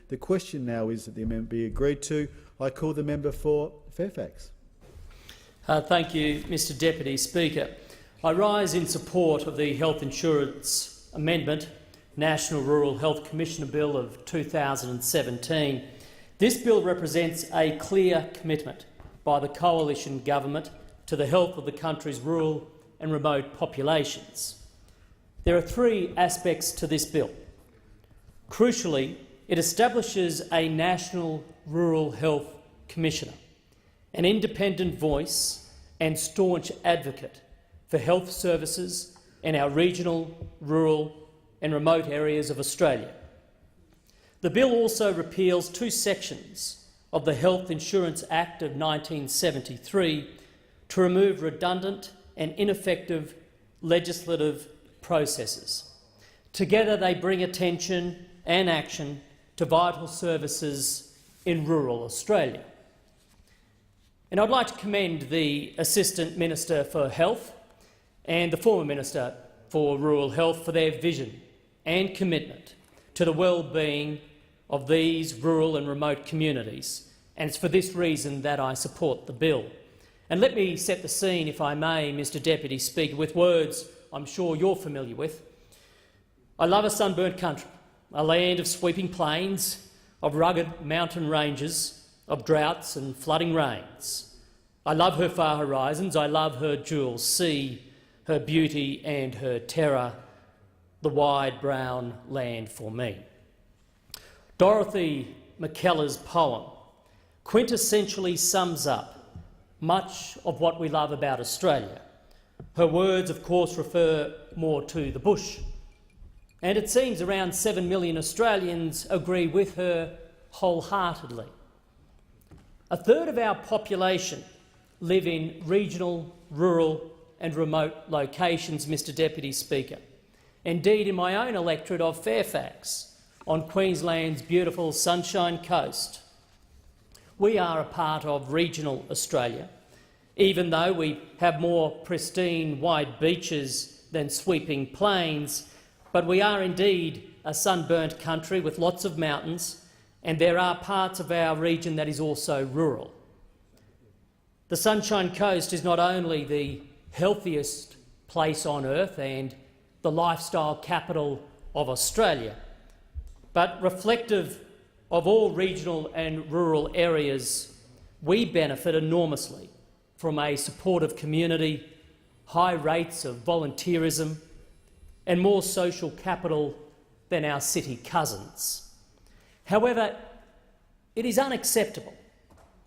The question now is that the amendment be agreed to. I call the member for Fairfax. Thank you, Mr Deputy Speaker. I rise in support of the Health Insurance Amendment, National Rural Health Commissioner Bill of 2017. This bill represents a clear commitment by the coalition government to the health of the country's rural and remote populations. There are three aspects to this bill. Crucially, it establishes a National Rural Health Commissioner, an independent voice and staunch advocate for health services in our regional, rural and remote areas of Australia. The bill also repeals two sections of the Health Insurance Act of 1973 to remove redundant and ineffective legislative processes. Together they bring attention and action to vital services in rural Australia. And I'd like to commend the Assistant Minister for Health and the former Minister for Rural Health for their vision and commitment to the well-being of these rural and remote communities, and it's for this reason that I support the bill. And let me set the scene, if I may, Mr Deputy Speaker, with words I'm sure you're familiar with. I love a sunburnt country, a land of sweeping plains, of rugged mountain ranges, of droughts and flooding rains. I love her far horizons, I love her jewels, sea, her beauty and her terror, the wide brown land for me. Dorothy McKellar's poem quintessentially sums up much of what we love about Australia. Her words, of course, refer more to the bush, and it seems around 7 million Australians agree with her wholeheartedly. A third of our population live in regional, rural and remote locations, Mr Deputy Speaker. Indeed, in my own electorate of Fairfax, on Queensland's beautiful Sunshine Coast, we are a part of regional Australia, even though we have more pristine wide beaches than sweeping plains, but we are indeed a sunburnt country with lots of mountains, and there are parts of our region that is also rural. The Sunshine Coast is not only the healthiest place on earth and the lifestyle capital of Australia, but reflective of all regional and rural areas, we benefit enormously from a supportive community, high rates of volunteerism and more social capital than our city cousins. However, it is unacceptable,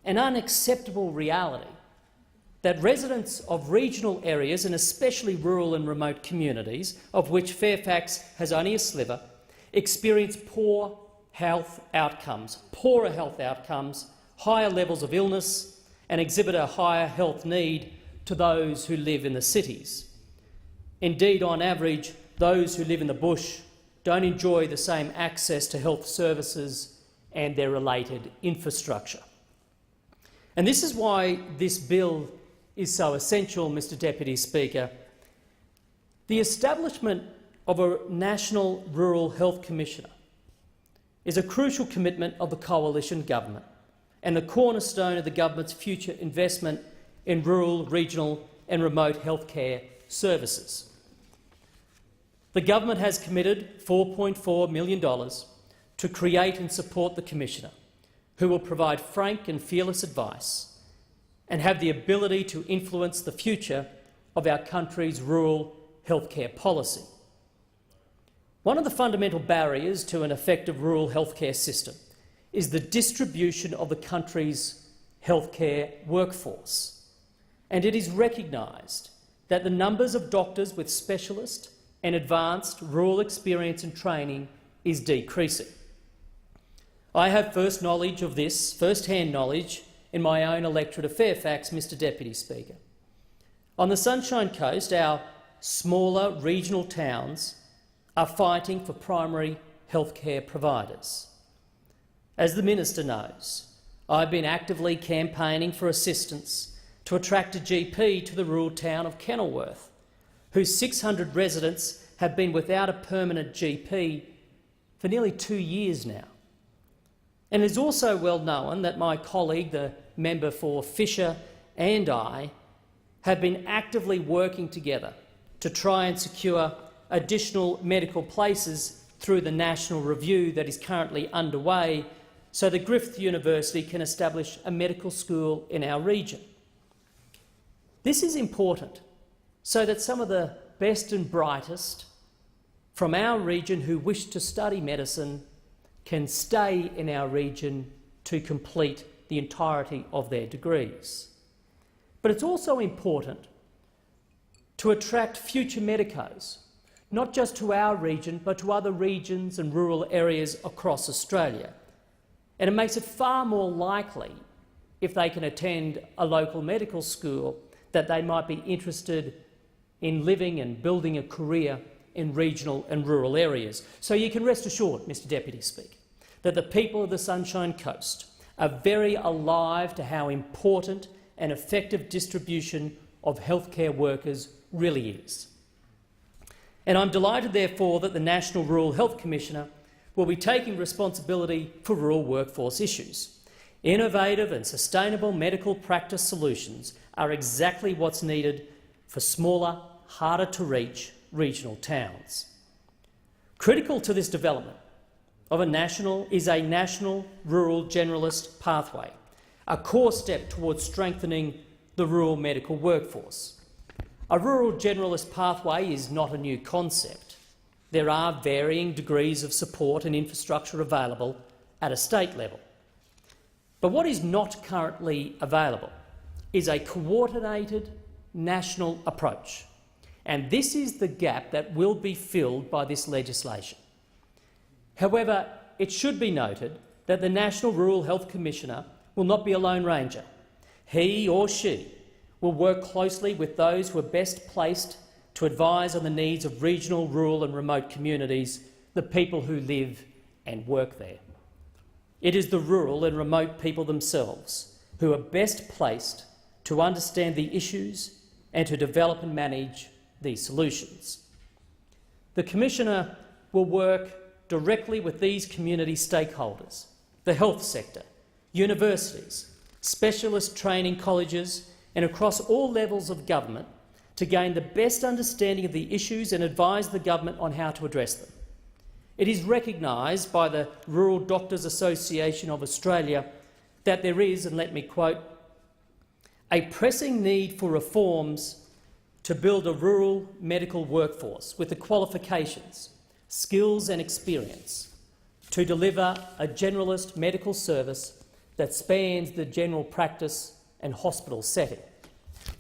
an unacceptable reality, that residents of regional areas, and especially rural and remote communities, of which Fairfax has only a sliver, experience poorer health outcomes, higher levels of illness, and exhibit a higher health need to those who live in the cities. Indeed, on average, those who live in the bush don't enjoy the same access to health services and their related infrastructure. And this is why this bill is so essential, Mr Deputy Speaker. The establishment of a National Rural Health Commissioner is a crucial commitment of the coalition government and the cornerstone of the government's future investment in rural, regional and remote healthcare services. The government has committed $4.4 million to create and support the Commissioner, who will provide frank and fearless advice and have the ability to influence the future of our country's rural healthcare policy. One of the fundamental barriers to an effective rural healthcare system is the distribution of the country's healthcare workforce, and it is recognised that the numbers of doctors with specialist and advanced rural experience and training is decreasing. I have first-hand knowledge in my own electorate of Fairfax, Mr Deputy Speaker. On the Sunshine Coast, our smaller regional towns are fighting for primary healthcare providers. As the Minister knows, I've been actively campaigning for assistance to attract a GP to the rural town of Kenilworth, whose 600 residents have been without a permanent GP for nearly 2 years now. And it is also well known that my colleague, the member for Fisher, and I have been actively working together to try and secure additional medical places through the national review that is currently underway so that Griffith University can establish a medical school in our region. This is important so that some of the best and brightest from our region who wish to study medicine can stay in our region to complete the entirety of their degrees. But it's also important to attract future medicos, not just to our region, but to other regions and rural areas across Australia. And it makes it far more likely, if they can attend a local medical school, that they might be interested in living and building a career in regional and rural areas. So you can rest assured, Mr Deputy Speaker, that the people of the Sunshine Coast are very alive to how important and effective distribution of healthcare workers really is. And I'm delighted, therefore, that the National Rural Health Commissioner will be taking responsibility for rural workforce issues. Innovative and sustainable medical practice solutions are exactly what's needed for smaller, harder-to-reach regional towns. Critical to this development is a national rural generalist pathway, a core step towards strengthening the rural medical workforce. A rural generalist pathway is not a new concept. There are varying degrees of support and infrastructure available at a state level. But what is not currently available is a coordinated national approach, and this is the gap that will be filled by this legislation. However, it should be noted that the National Rural Health Commissioner will not be a lone ranger. He or she will work closely with those who are best placed to advise on the needs of regional, rural and remote communities, the people who live and work there. It is the rural and remote people themselves who are best placed to understand the issues and to develop and manage these solutions. The Commissioner will work directly with these community stakeholders, the health sector, universities, specialist training colleges and across all levels of government to gain the best understanding of the issues and advise the government on how to address them. It is recognised by the Rural Doctors Association of Australia that there is, and let me quote, a pressing need for reforms to build a rural medical workforce with the qualifications, skills and experience to deliver a generalist medical service that spans the general practice and hospital setting.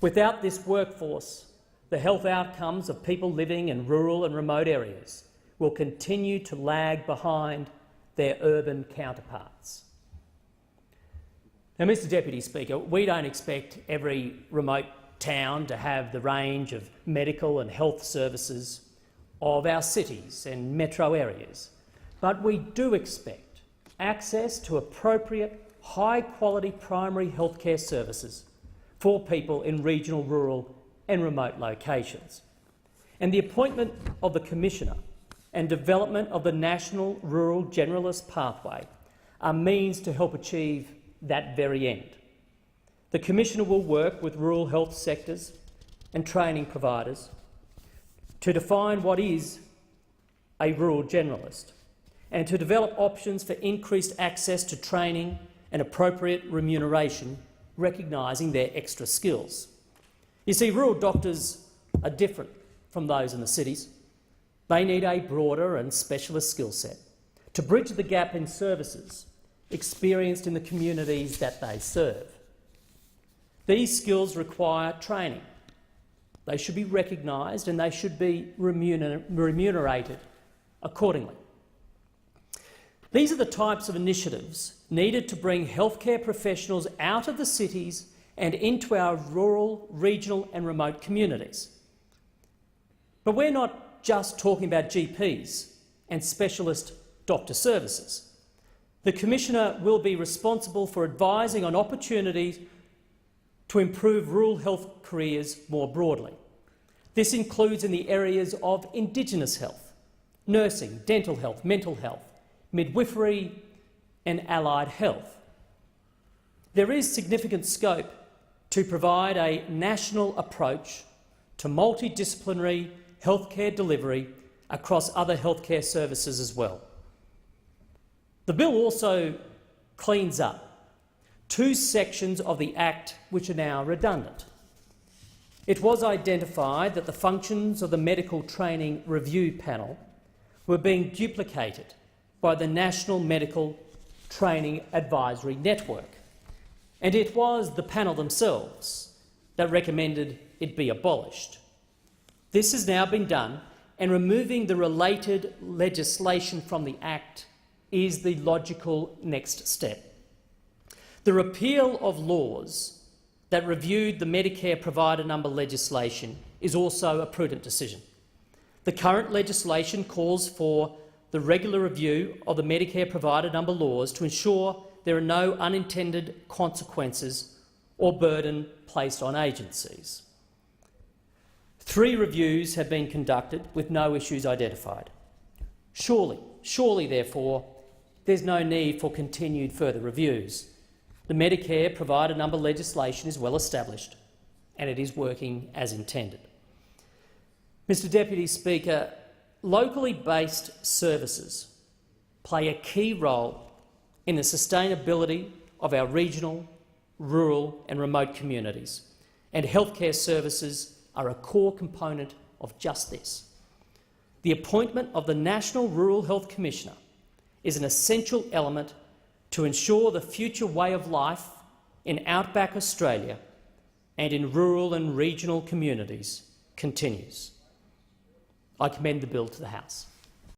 Without this workforce, the health outcomes of people living in rural and remote areas will continue to lag behind their urban counterparts. Now, Mr Deputy Speaker, we don't expect every remote town to have the range of medical and health services of our cities and metro areas, but we do expect access to appropriate, high-quality primary healthcare services for people in regional, rural and remote locations. And the appointment of the Commissioner and development of the National Rural Generalist Pathway are means to help achieve that very end. The Commissioner will work with rural health sectors and training providers to define what is a rural generalist and to develop options for increased access to training and appropriate remuneration, recognising their extra skills. You see, rural doctors are different from those in the cities. They need a broader and specialist skill set to bridge the gap in services experienced in the communities that they serve. These skills require training. They should be recognised and they should be remunerated accordingly. These are the types of initiatives needed to bring healthcare professionals out of the cities and into our rural, regional and remote communities. But we're not just talking about GPs and specialist doctor services. The Commissioner will be responsible for advising on opportunities to improve rural health careers more broadly. This includes in the areas of Indigenous health, nursing, dental health, mental health, midwifery, and allied health. There is significant scope to provide a national approach to multidisciplinary healthcare delivery across other healthcare services as well. The bill also cleans up 2 sections of the Act which are now redundant. It was identified that the functions of the Medical Training Review Panel were being duplicated by the National Medical Training Advisory Network, and it was the panel themselves that recommended it be abolished. This has now been done, and removing the related legislation from the Act is the logical next step. The repeal of laws that reviewed the Medicare provider number legislation is also a prudent decision. The current legislation calls for the regular review of the Medicare provider number laws to ensure there are no unintended consequences or burden placed on agencies. 3 reviews have been conducted with no issues identified. Surely, therefore, there's no need for continued further reviews. The Medicare provider number legislation is well established and it is working as intended. Mr Deputy Speaker, locally based services play a key role in the sustainability of our regional, rural and remote communities, and healthcare services are a core component of just this. The appointment of the National Rural Health Commissioner is an essential element to ensure the future way of life in outback Australia and in rural and regional communities continues. I commend the bill to the House.